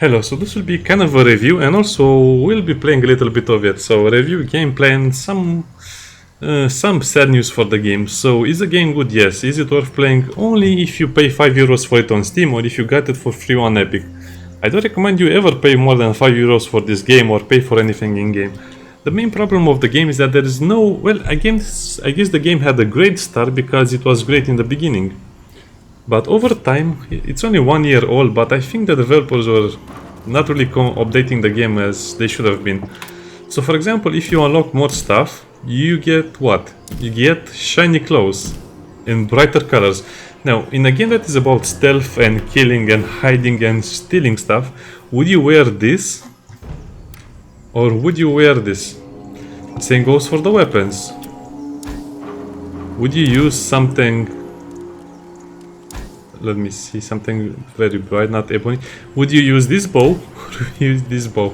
Hello, so this will be kind of a review, and also we'll be playing a little bit of it. So review, gameplay, and some sad news for the game. So is the game good? Yes. Is it worth playing? Only if you pay €5 for it on Steam or if you got it for free on Epic. I don't recommend you ever pay more than €5 for this game or pay for anything in game. The main problem of the game is that there is no, well, I guess the game had a great start because it was great in the beginning. But over time, it's only 1 year old, but I think the developers were not really updating the game as they should have been. So for example, if you unlock more stuff, you get what? You get shiny clothes in brighter colors. Now, in a game that is about stealth and killing and hiding and stealing stuff, would you wear this? Or would you wear this? Same goes for the weapons. Would you use something... Let me see, something very bright, not ebony. Would you use this bow or use this bow?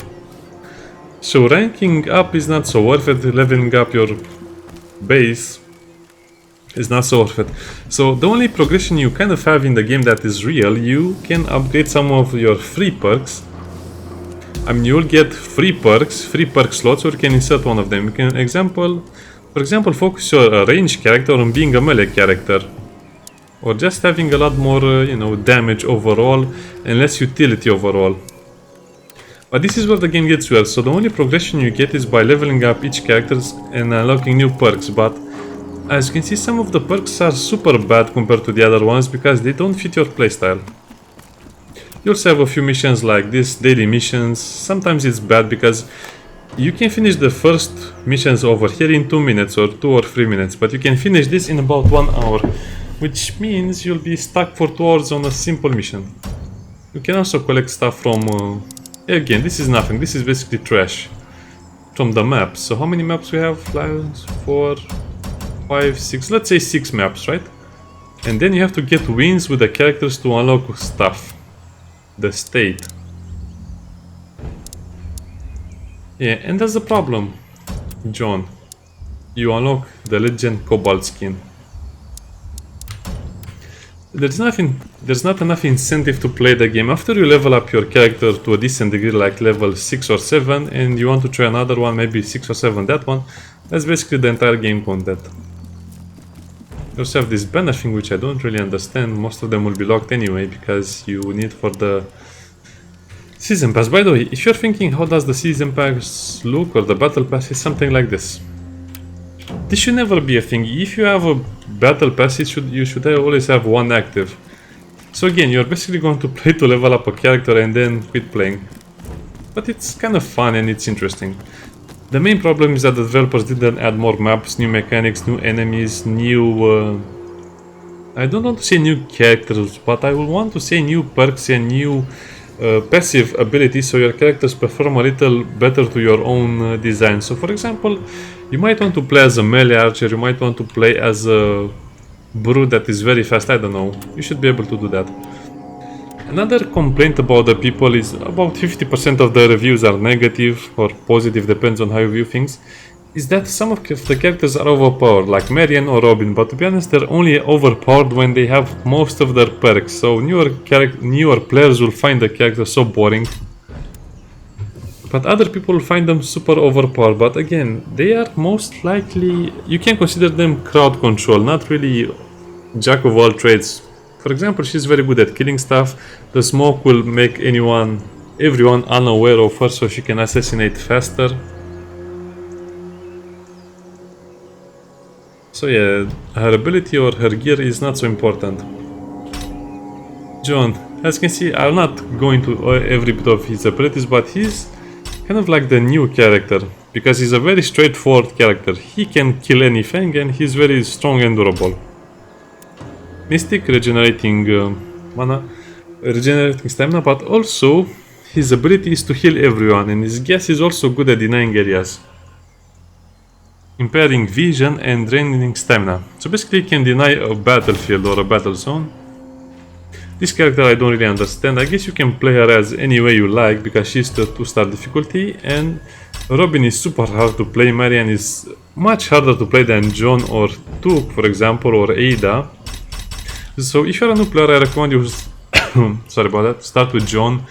So ranking up is not so worth it, leveling up your base is not so worth it. So the only progression you kind of have in the game that is real, you can upgrade some of your free perks. I mean, you'll get free perk slots, or you can insert one of them. You can, for example, focus your range character on being a melee character. Or just having a lot more, damage overall and less utility overall. But this is where the game gets weird. So the only progression you get is by leveling up each character and unlocking new perks. But as you can see, some of the perks are super bad compared to the other ones because they don't fit your playstyle. You also have a few missions like this, daily missions. Sometimes it's bad because you can finish the first missions over here in 2 minutes or 2 or 3 minutes. But you can finish this in about 1 hour. Which means you'll be stuck for 2 hours on a simple mission. You can also collect stuff from... again, this is nothing, this is basically trash. From the maps. So how many maps we have? 4, 5, 6, let's say 6 maps, right? And then you have to get wins with the characters to unlock stuff. The state. Yeah, and that's the problem, John. You unlock the Legend Cobalt skin. There's not enough incentive to play the game. After you level up your character to a decent degree, like level 6 or 7, and you want to try another one, maybe 6 or 7, that one, that's basically the entire game content. You also have this banner thing, which I don't really understand. Most of them will be locked anyway, because you need for the Season Pass. By the way, if you're thinking how does the Season Pass look, or the Battle Pass, is something like this. This should never be a thing. If you have a battle pass, you should always have one active. So again, you're basically going to play to level up a character and then quit playing. But it's kind of fun and it's interesting. The main problem is that the developers didn't add more maps, new mechanics, new enemies, new... I don't want to say new characters, but I will want to say new perks and new passive abilities, so your characters perform a little better to your own design. So for example, you might want to play as a melee archer, you might want to play as a brute that is very fast, I don't know. You should be able to do that. Another complaint about the people is about 50% of the reviews are negative or positive, depends on how you view things, is that some of the characters are overpowered, like Neyreyan or Robin, but to be honest, they're only overpowered when they have most of their perks, so newer players will find the character so boring. But other people find them super overpowered, but again, they are most likely... You can consider them crowd control, not really jack of all trades. For example, she's very good at killing stuff. The smoke will make everyone unaware of her, so she can assassinate faster. So yeah, her ability or her gear is not so important. John, as you can see, I'll not go into every bit of his abilities, but he's kind of like the new character, because he's a very straightforward character. He can kill anything and he's very strong and durable. Mystic, regenerating mana, regenerating stamina, but also his ability is to heal everyone, and his guess is also good at denying areas. Impairing vision and draining stamina. So basically he can deny a battlefield or a battle zone. This character I don't really understand. I guess you can play her as any way you like because she's the 2-star difficulty, and Robin is super hard to play. Neyreyan is much harder to play than John or Took, for example, or Ada. So if you're a new player, I recommend you sorry about that, start with John.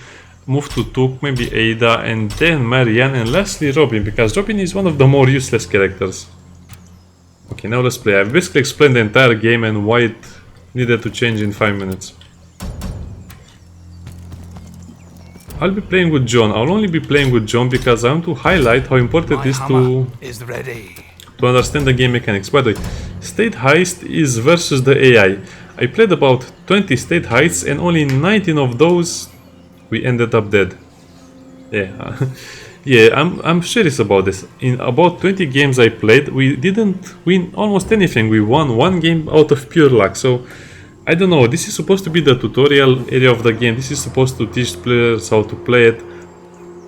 move to Tuk, maybe Ada, and then Neyreyan, and lastly Robin, because Robin is one of the more useless characters. Okay, now let's play. I've basically explained the entire game and why it needed to change in 5 minutes. I'll be playing with John. I'll only be playing with John because I want to highlight how important it is to understand the game mechanics. By the way, state heist is versus the AI. I played about 20 state heists and only 19 of those we ended up dead. Yeah, yeah, I'm serious about this. In about 20 games I played, we didn't win almost anything. We won one game out of pure luck. So I don't know, this is supposed to be the tutorial area of the game. This is supposed to teach players how to play it.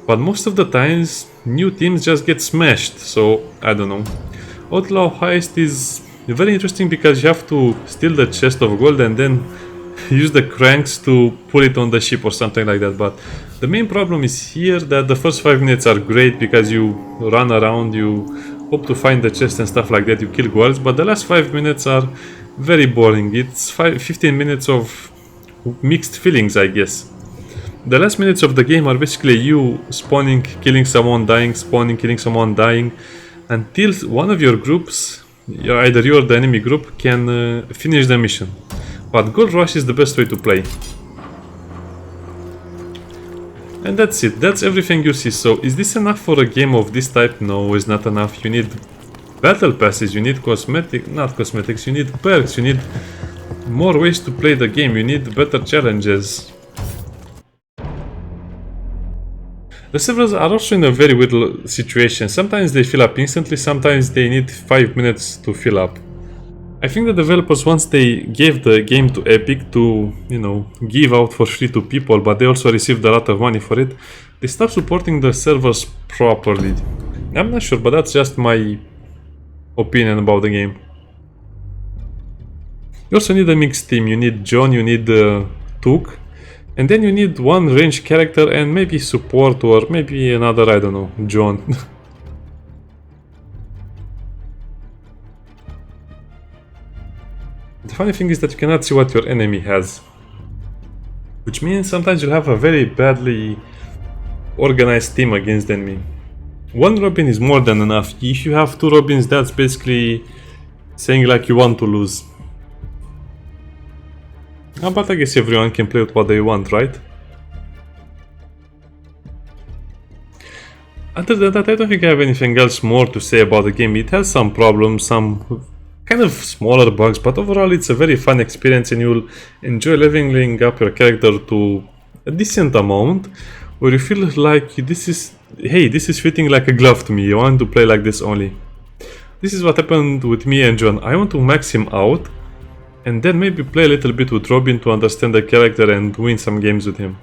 But most of the times, new teams just get smashed. So I don't know. Outlaw Heist is very interesting because you have to steal the chest of gold and then use the cranks to pull it on the ship or something like that. But the main problem is here that the first 5 minutes are great because you run around, you hope to find the chest and stuff like that, you kill guards, but the last 5 minutes are very boring. It's 15 minutes of mixed feelings, I guess. The last minutes of the game are basically you spawning, killing someone, dying, spawning, killing someone, dying, until one of your groups, either you or the enemy group, can finish the mission. But Gold Rush is the best way to play. And that's it, that's everything you see. So is this enough for a game of this type? No, it's not enough. You need battle passes, you need not cosmetics, you need perks, you need more ways to play the game, you need better challenges. The servers are also in a very weird situation. Sometimes they fill up instantly, sometimes they need 5 minutes to fill up. I think the developers, once they gave the game to Epic to, you know, give out for free to people, but they also received a lot of money for it, they stopped supporting the servers properly. I'm not sure, but that's just my opinion about the game. You also need a mixed team. You need John, you need Tuk, and then you need one range character and maybe support or maybe another, I don't know, John. The funny thing is that you cannot see what your enemy has, which means sometimes you'll have a very badly organized team against the enemy. One Robin is more than enough. If you have 2 Robins, that's basically saying like you want to lose. But I guess everyone can play with what they want, right? Other than that, I don't think I have anything else more to say about the game. It has some problems, some kind of smaller bugs, but overall it's a very fun experience and you'll enjoy leveling up your character to a decent amount, where you feel like this is fitting like a glove to me. I want to play like this only. This is what happened with me and John. I want to max him out and then maybe play a little bit with Robin to understand the character and win some games with him.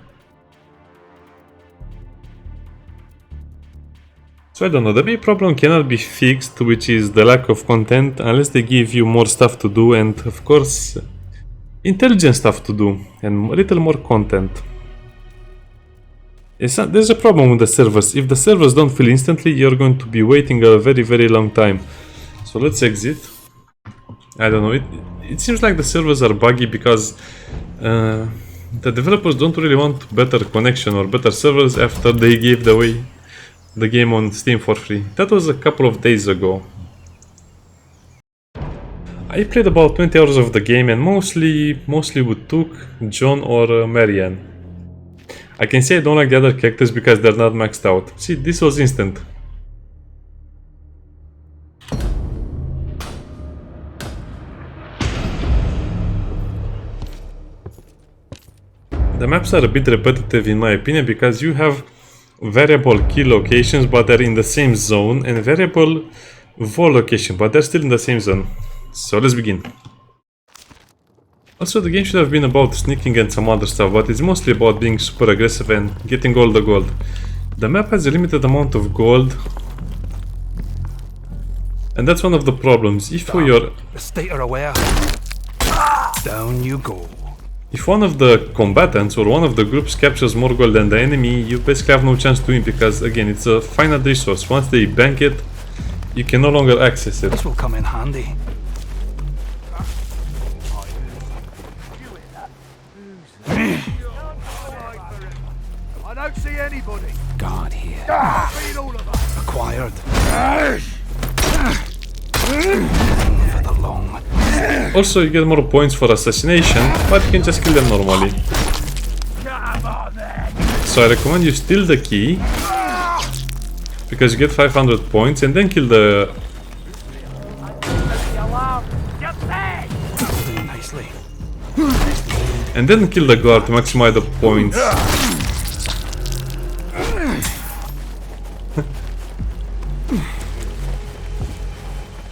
So I don't know, the main problem cannot be fixed, which is the lack of content, unless they give you more stuff to do and of course intelligent stuff to do and a little more content. There's a problem with the servers. If the servers don't fill instantly, you're going to be waiting a very long time. So let's exit. I don't know, it seems like the servers are buggy because the developers don't really want better connection or better servers after they gave away the game on Steam for free. That was a couple of days ago. I played about 20 hours of the game and mostly with Tuk, John or Neyreyan. I can say I don't like the other characters because they're not maxed out. See, this was instant. The maps are a bit repetitive in my opinion because you have variable key locations but they're in the same zone and variable wall location but they're still in the same zone. So let's begin. Also, the game should have been about sneaking and some other stuff, but it's mostly about being super aggressive and getting all the gold. The map has a limited amount of gold, and that's one of the problems. If you're aware, down you go. If one of the combatants or one of the groups captures more gold than the enemy, you basically have no chance to win because, again, it's a finite resource. Once they bank it, you can no longer access it. This will come in handy. Can't see anybody. Guard here. Feed all of us. Acquired. For the long. Also, you get more points for assassination, but you can just kill them normally. Come on then. So I recommend you steal the key, because you get 500 points, and then kill the... Get back. Doing nicely. and then kill the guard to maximize the points.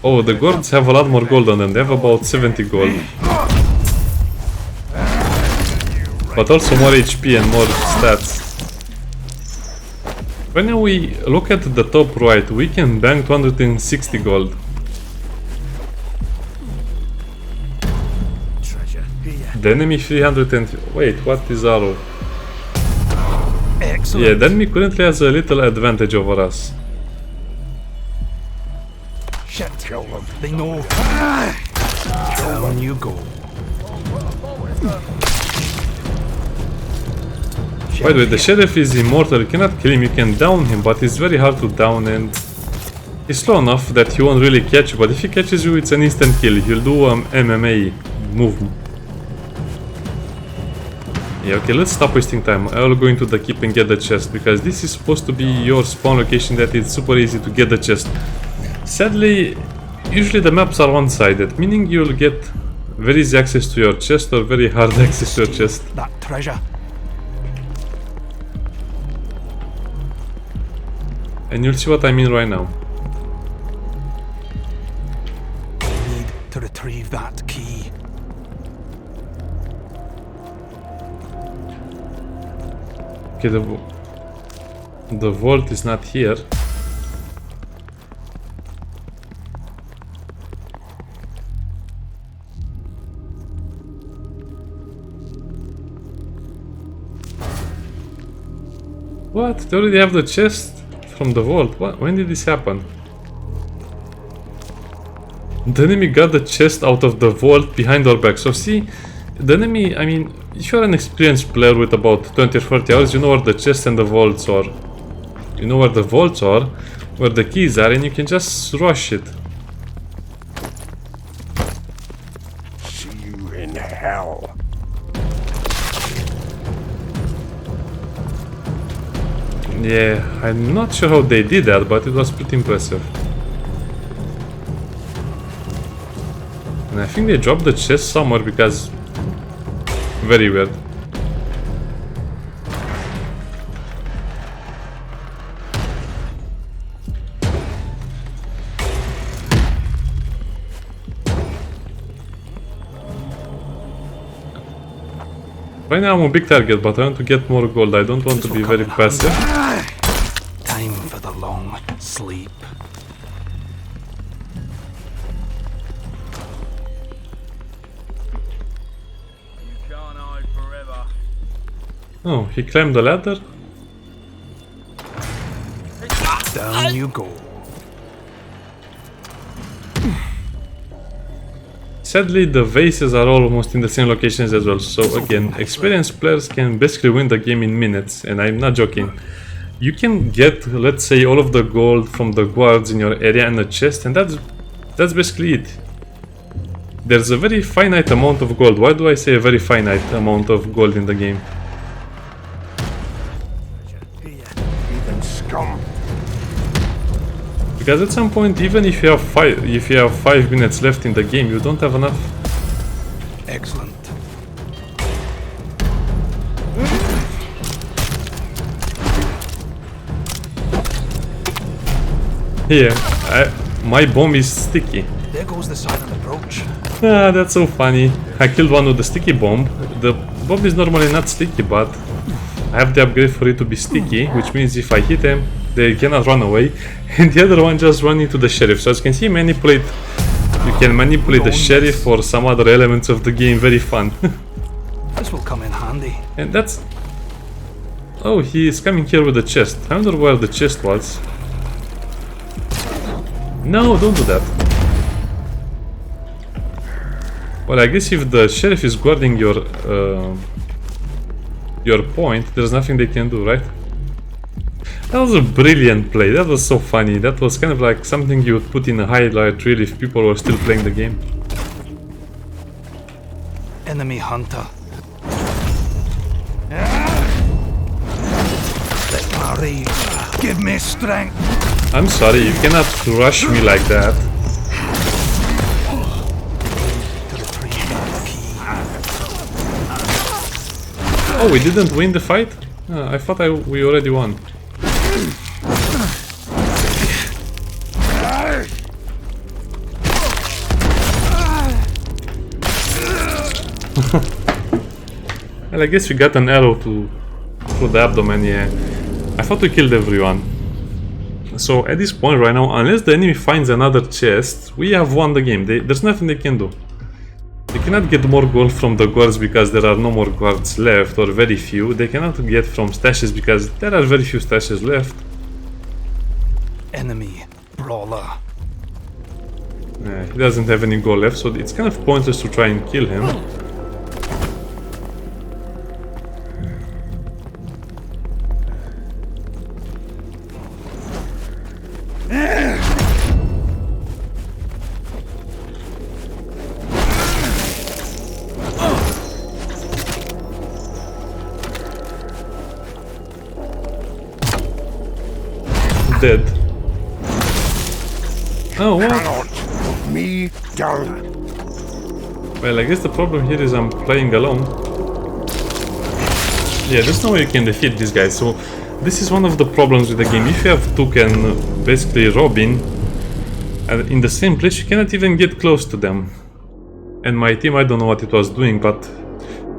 Oh, the guards have a lot more gold on them. They have about 70 gold. But also more HP and more stats. When we look at the top right, we can bank 260 gold. Treasure here. The enemy 300 and... Wait, what is arrow? Excellent. Yeah, the enemy currently has a little advantage over us. Shit. Kill them. They know. Down you go. By the way, the sheriff is immortal. You cannot kill him, you can down him, but it's very hard to down, and he's slow enough that he won't really catch you, but if he catches you, it's an instant kill. He'll do MMA move. Yeah, okay, let's stop wasting time. I will go into the keep and get the chest, because this is supposed to be your spawn location that it's super easy to get the chest. Sadly, usually the maps are one-sided, meaning you'll get very easy access to your chest or very hard access to your chest. That treasure. And you'll see what I mean right now. Need to retrieve that key. Okay, the vault is not here. What? They already have the chest from the vault. What? When did this happen? The enemy got the chest out of the vault behind our back. So see, the enemy, I mean, if you're an experienced player with about 20 or 30 hours, you know where the chest and the vaults are. You know where the vaults are, where the keys are, and you can just rush it. See you in hell. Yeah, I'm not sure how they did that, but it was pretty impressive. And I think they dropped the chest somewhere because... very weird. Right now I'm a big target, but I want to get more gold. I don't want to be very passive. Time for the long sleep. You can't hide forever. Oh, he climbed the ladder? Down you go. Sadly, the vases are almost in the same locations as well, so again, experienced players can basically win the game in minutes, and I'm not joking. You can get, let's say, all of the gold from the guards in your area and the chest, and that's basically it. There's a very finite amount of gold. Why do I say a very finite amount of gold in the game? Even scum. Because at some point, even if you have 5 minutes left in the game, you don't have enough. Excellent. Here, my bomb is sticky. There goes the silent approach. Ah, that's so funny. I killed one with the sticky bomb. The bomb is normally not sticky, but I have the upgrade for it to be sticky, which means if I hit them, they cannot run away. And the other one just run into the sheriff. So as you can see, you can manipulate the sheriff or some other elements of the game. Very fun. This will come in handy. And that's... Oh, he is coming here with the chest. I wonder where the chest was. No, don't do that. Well, I guess if the sheriff is guarding your point, there's nothing they can do, right? That was a brilliant play. That was so funny. That was kind of like something you would put in a highlight reel if people were still playing the game. Enemy hunter. Let my rage give me strength. I'm sorry, you cannot rush me like that. To retrieve that key. Oh, we didn't win the fight? I thought we already won. Well, I guess we got an arrow through the abdomen, yeah. I thought we killed everyone. So at this point right now, unless the enemy finds another chest, we have won the game. There's nothing they can do. They cannot get more gold from the guards because there are no more guards left, or very few. They cannot get from stashes because there are very few stashes left. Enemy brawler. He doesn't have any gold left, so it's kind of pointless to try and kill him. Dead. Oh, what? Cannot put me down. Well, I guess the problem here is I'm playing alone. Yeah, there's no way you can defeat these guys, so this is one of the problems with the game. If you have Took and basically Robin in the same place, you cannot even get close to them. And my team, I don't know what it was doing, but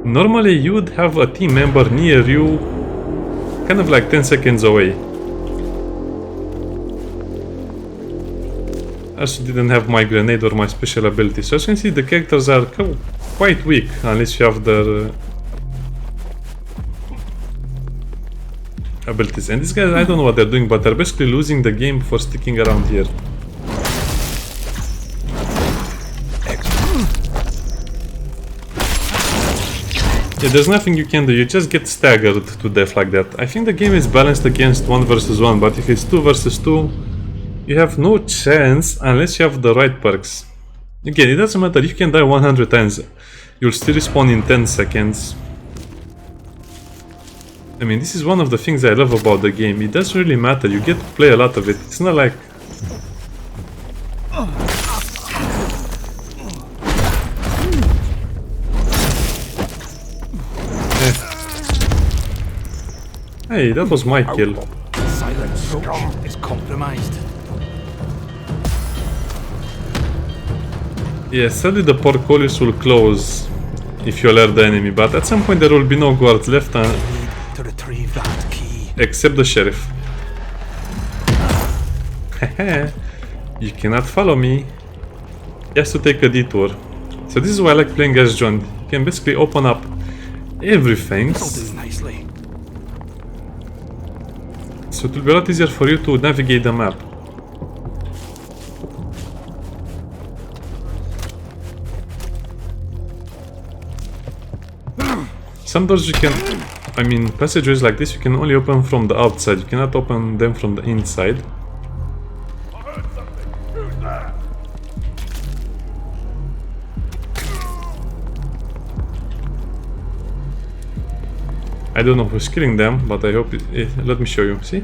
normally you would have a team member near you, kind of like 10 seconds away. I also didn't have my grenade or my special ability, so as you can see the characters are quite weak unless you have their abilities. And these guys, I don't know what they're doing, but they're basically losing the game for sticking around here. Yeah, there's nothing you can do, you just get staggered to death like that. I think the game is balanced against 1 versus 1, but if it's 2 versus 2, you have no chance unless you have the right perks. Again, it doesn't matter, you can die 100 times, you'll still respawn in 10 seconds. I mean, this is one of the things I love about the game. It doesn't really matter, you get to play a lot of it. It's not like... Hey, that was my kill. Silent approach is compromised. Yeah, sadly the portfolios will close if you alert the enemy, but at some point there will be no guards left Need to retrieve that key. except the sheriff. You cannot follow me. He has to take a detour. So this is why I like playing as John. You can basically open up everything. This'll do nicely. So it will be a lot easier for you to navigate the map. Some doors you can... I mean, passageways like this you can only open from the outside. You cannot open them from the inside. I don't know who's killing them, but I hope let me show you, see?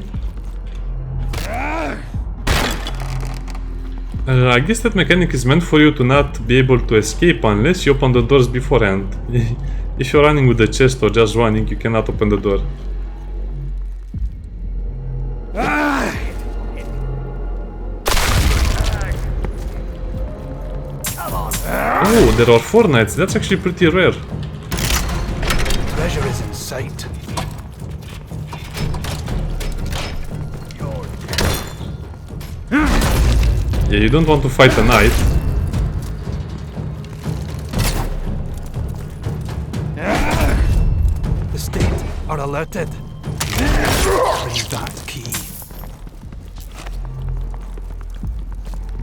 I guess that mechanic is meant for you to not be able to escape unless you open the doors beforehand. If you're running with the chest or just running, you cannot open the door. Oh, there are 4 knights, that's actually pretty rare. Treasure is in sight. Yeah, you don't want to fight a knight. The state are alerted. Retrieve that key.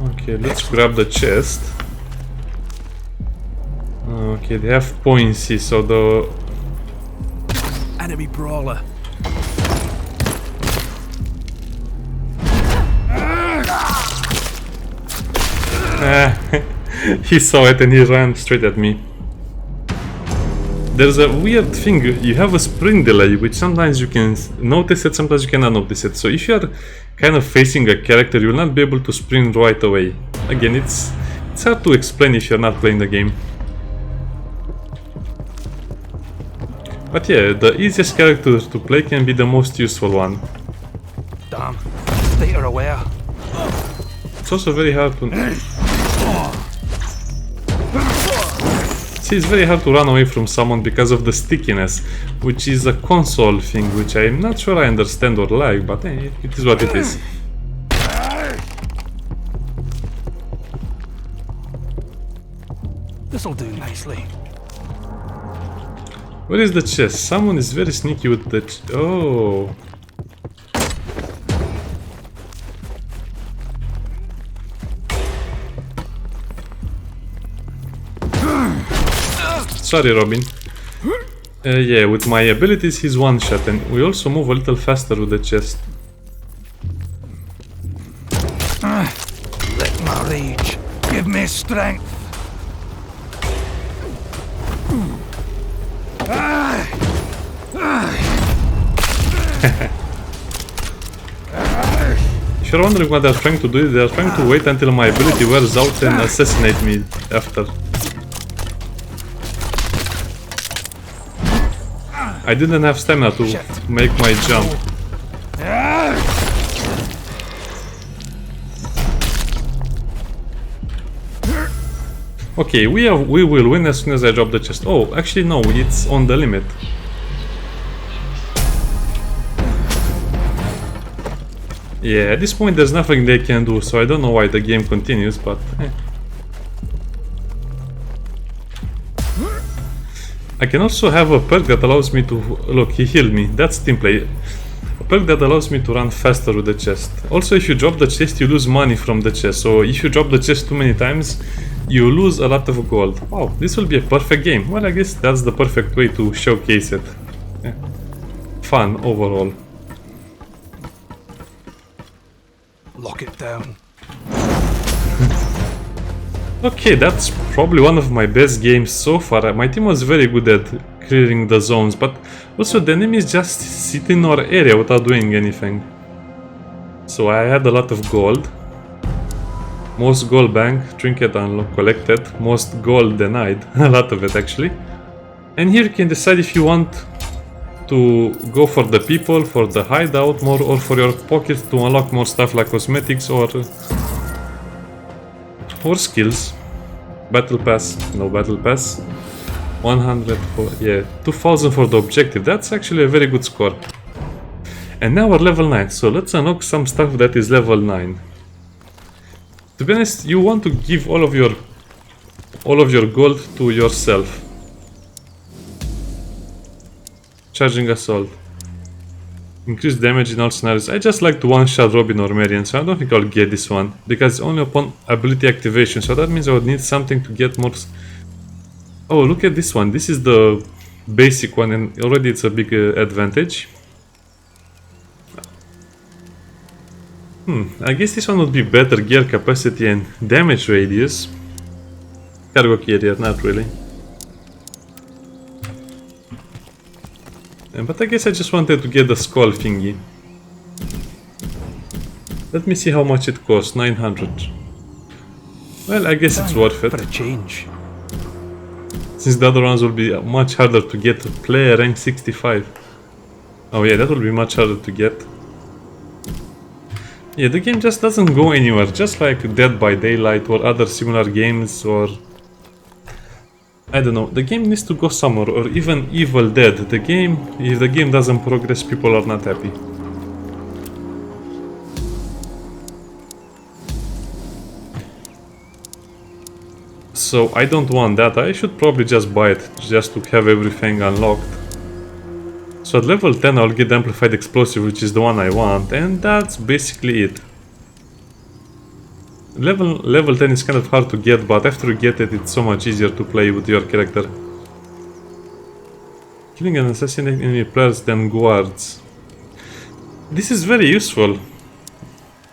Okay, let's grab the chest. Okay, they have points, so the... Enemy brawler. He saw it and he ran straight at me. There's a weird thing, you have a sprint delay, which sometimes you can notice it, sometimes you cannot notice it. So if you are kind of facing a character, you will not be able to sprint right away. Again, it's hard to explain if you're not playing the game. But yeah, the easiest character to play can be the most useful one. Damn, they are aware. It's also very hard to... See, it's very hard to run away from someone because of the stickiness, which is a console thing, which I'm not sure I understand or like, but it is what it is. This'll do nicely. Where is the chest? Someone is very sneaky with the oh. Sorry, Robin. Yeah, with my abilities he's one shot, and we also move a little faster with the chest. Let my rage give me strength. If you're wondering what they're trying to do, they're trying to wait until my ability wears out and assassinate me after. I didn't have stamina to make my jump. Okay, we will win as soon as I drop the chest. Oh, actually no, it's on the limit. Yeah, at this point there's nothing they can do, so I don't know why the game continues, but I can also have a perk that allows me to... Look, he healed me. That's team play. A perk that allows me to run faster with the chest. Also, if you drop the chest, you lose money from the chest. So if you drop the chest too many times, you lose a lot of gold. Wow, this will be a perfect game. Well, I guess that's the perfect way to showcase it. Yeah. Fun overall. Lock it down. Okay, that's probably one of my best games so far. My team was very good at clearing the zones, but also the enemies just sit in our area without doing anything. So I had a lot of gold. Most gold bank, trinket unlocked, collected. Most gold denied, a lot of it actually. And here you can decide if you want to go for the people, for the hideout more, or for your pockets to unlock more stuff like cosmetics or skills. Battle pass, no battle pass. 100 for, yeah, 2000 for the objective. That's actually a very good score. And now we're level 9, so let's unlock some stuff that is level 9. To be honest, you want to give all of your gold to yourself. Charging assault. Increase damage in all scenarios. I just like to one-shot Robin or Marion, so I don't think I'll get this one. Because only upon ability activation, so that means I would need something to get more... Oh, look at this one. This is the basic one, and already it's a big advantage. I guess this one would be better gear capacity and damage radius. Cargo carrier, not really. But I guess I just wanted to get the skull thingy. Let me see how much it costs. 900. Well, I guess it's worth it. For a change. Since the other ones will be much harder to get. Player rank 65. Oh yeah, that will be much harder to get. Yeah, the game just doesn't go anywhere. Just like Dead by Daylight or other similar games, or... I don't know, the game needs to go somewhere, or even Evil Dead. The game, if the game doesn't progress, people are not happy. So I don't want that. I should probably just buy it, just to have everything unlocked. So at level 10 I'll get the Amplified Explosive, which is the one I want, and that's basically it. Level 10 is kind of hard to get, but after you get it, it's so much easier to play with your character. Killing and assassinating enemy players than guards. This is very useful,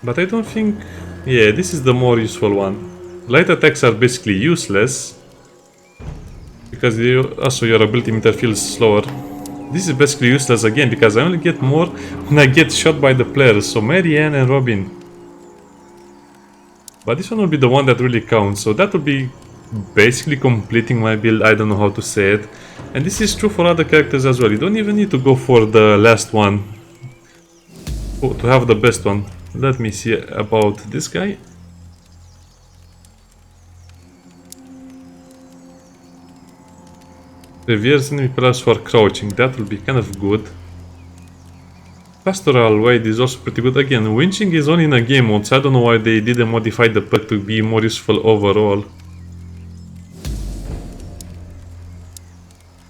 but I don't think... Yeah, this is the more useful one. Light attacks are basically useless because your ability meter feels slower. This is basically useless again because I only get more when I get shot by the players, so Neyreyan and Robin. But this one will be the one that really counts, so that will be basically completing my build. I don't know how to say it. And this is true for other characters as well. You don't even need to go for the last one to have the best one. Let me see about this guy. Reverse enemy plus for crouching, that will be kind of good. Pastoral Wade is also pretty good. Again, winching is only in a game mode, so I don't know why they didn't modify the perk to be more useful overall.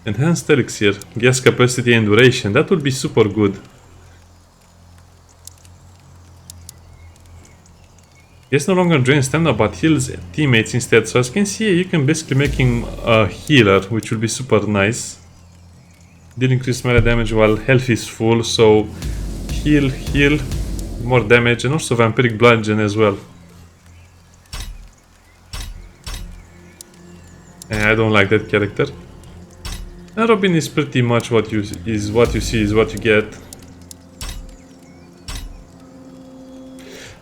Enhanced elixir, gas capacity and duration, that would be super good. Gas no longer drains stamina but heals teammates instead, so as you can see you can basically make him a healer, which will be super nice. Deal increased melee damage while health is full, so heal, more damage, and also vampiric bludgeon as well. And I don't like that character. And Robin is pretty much what you see is what you get.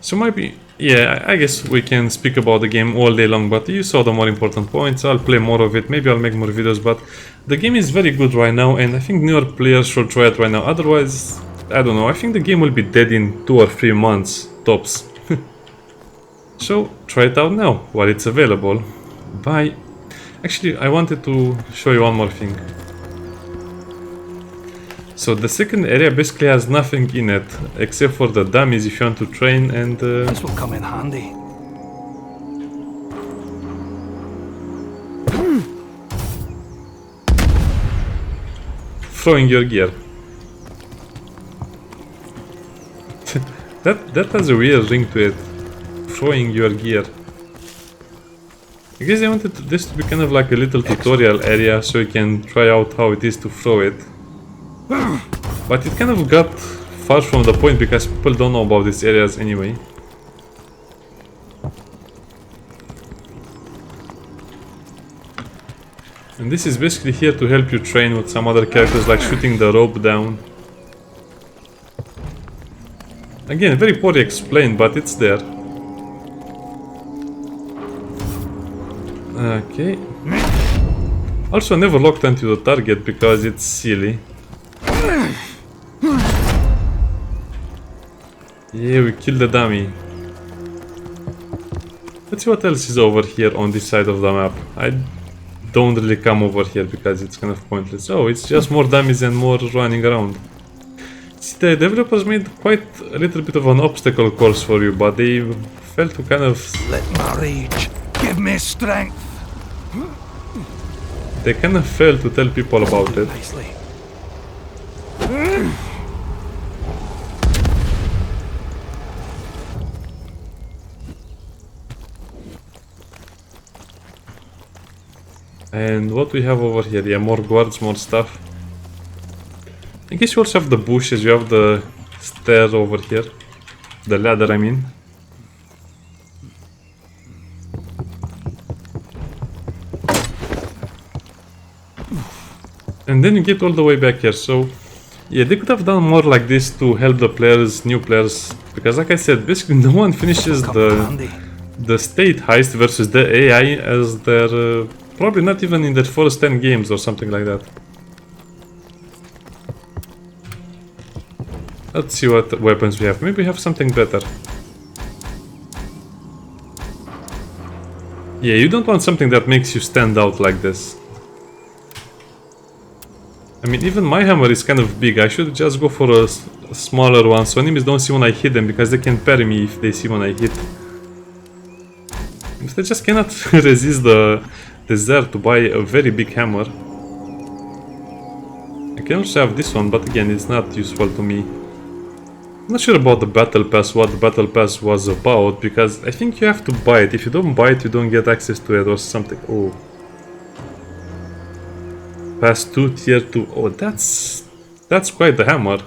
So maybe, yeah, I guess we can speak about the game all day long, but you saw the more important points. I'll play more of it, maybe I'll make more videos, but the game is very good right now, and I think newer players should try it right now. Otherwise, I don't know, I think the game will be dead in 2 or 3 months, tops. So, try it out now, while it's available. Bye. Actually, I wanted to show you one more thing. So the second area basically has nothing in it, except for the dummies if you want to train and... This will come in handy. throwing your gear. that has a weird ring to it. Throwing your gear. I guess I wanted this to be kind of like a little tutorial area so you can try out how it is to throw it. But it kind of got far from the point because people don't know about these areas anyway. And this is basically here to help you train with some other characters, like shooting the rope down. Again, very poorly explained, but it's there. Okay. Also, never locked onto the target because it's silly. Yeah, we killed the dummy. Let's see what else is over here on this side of the map. I don't really come over here because it's kind of pointless. Oh, it's just more dummies and more running around. See, the developers made quite a little bit of an obstacle course for you, but they felt to kind of... Let my rage give me strength. They kind of failed to tell people about it. Nicely. And what we have over here? Yeah, more guards, more stuff. I guess you also have the bushes, you have the stairs over here. The ladder, I mean. And then you get all the way back here, so... Yeah, they could have done more like this to help the players, new players. Because like I said, basically no one finishes the state heist versus the AI as their... probably not even in their first 10 games or something like that. Let's see what weapons we have. Maybe we have something better. Yeah, you don't want something that makes you stand out like this. I mean, even my hammer is kind of big. I should just go for a smaller one so enemies don't see when I hit them, because they can parry me if they see when I hit. If they just cannot resist the desire to buy a very big hammer. I can also have this one, but again, it's not useful to me. I'm not sure about the battle pass, what the battle pass was about, because I think you have to buy it. If you don't buy it, you don't get access to it or something. Oh. Pass 2, tier 2. Oh, that's quite the hammer.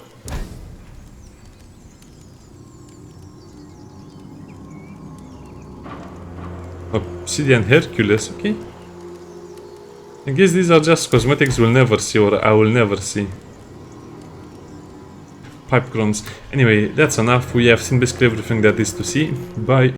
Obsidian Hercules, okay. I guess these are just cosmetics we'll never see, or I will never see. Pipe crowns. Anyway, that's enough. We have seen basically everything that is to see. Bye.